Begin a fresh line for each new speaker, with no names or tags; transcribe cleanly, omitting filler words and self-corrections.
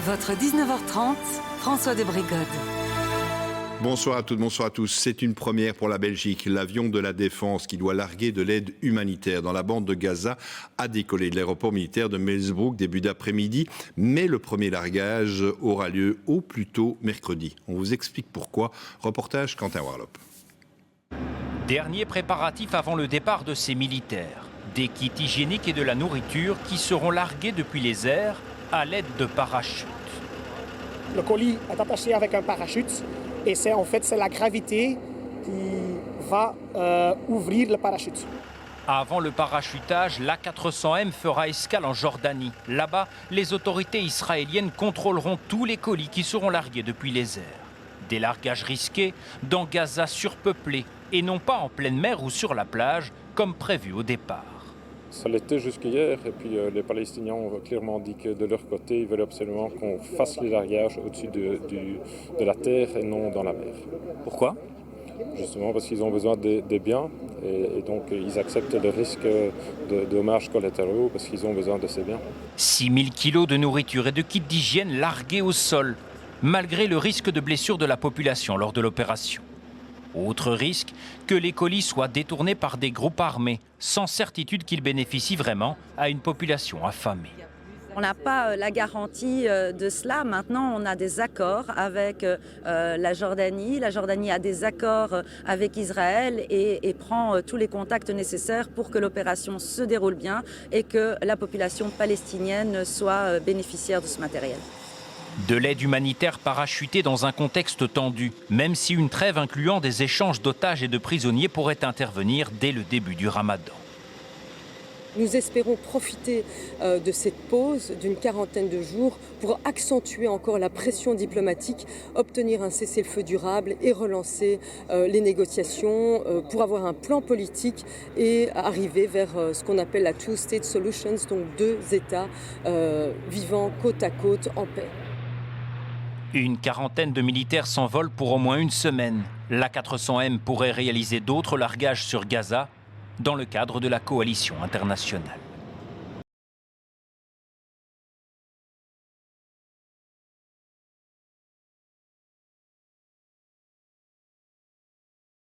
Votre 19h30, François de Brigode.
Bonsoir à toutes, bonsoir à tous. C'est une première pour la Belgique. L'avion de la Défense qui doit larguer de l'aide humanitaire dans la bande de Gaza a décollé de l'aéroport militaire de Meelsbroek début d'après-midi. Mais le premier largage aura lieu au plus tôt mercredi. On vous explique pourquoi. Reportage Quentin Warlop.
Dernier préparatif avant le départ de ces militaires. Des kits hygiéniques et de la nourriture qui seront largués depuis les airs à l'aide de parachutes.
Le colis est attaché avec un parachute et c'est la gravité qui va ouvrir le parachute.
Avant le parachutage, l'A400M fera escale en Jordanie. Là-bas, les autorités israéliennes contrôleront tous les colis qui seront largués depuis les airs. Des largages risqués dans Gaza surpeuplé et non pas en pleine mer ou sur la plage comme prévu au départ.
Ça l'était jusqu'hier et puis les Palestiniens ont clairement dit que de leur côté, ils veulent absolument qu'on fasse les largages au-dessus de la terre et non dans la mer.
Pourquoi ?
Justement parce qu'ils ont besoin des biens et donc ils acceptent le risque de dommages collatéraux parce qu'ils ont besoin de ces biens.
6000 kilos de nourriture et de kits d'hygiène largués au sol, malgré le risque de blessure de la population lors de l'opération. Autre risque, que les colis soient détournés par des groupes armés, sans certitude qu'ils bénéficient vraiment à une population affamée.
On n'a pas la garantie de cela. Maintenant, on a des accords avec la Jordanie. La Jordanie a des accords avec Israël et prend tous les contacts nécessaires pour que l'opération se déroule bien et que la population palestinienne soit bénéficiaire de ce matériel.
De l'aide humanitaire parachutée dans un contexte tendu, même si une trêve incluant des échanges d'otages et de prisonniers pourrait intervenir dès le début du Ramadan.
Nous espérons profiter de cette pause d'une quarantaine de jours pour accentuer encore la pression diplomatique, obtenir un cessez-le-feu durable et relancer les négociations pour avoir un plan politique et arriver vers ce qu'on appelle la Two-State Solutions, donc deux États vivant côte à côte en paix.
Une quarantaine de militaires s'envolent pour au moins une semaine. L'A400M pourrait réaliser d'autres largages sur Gaza dans le cadre de la coalition internationale.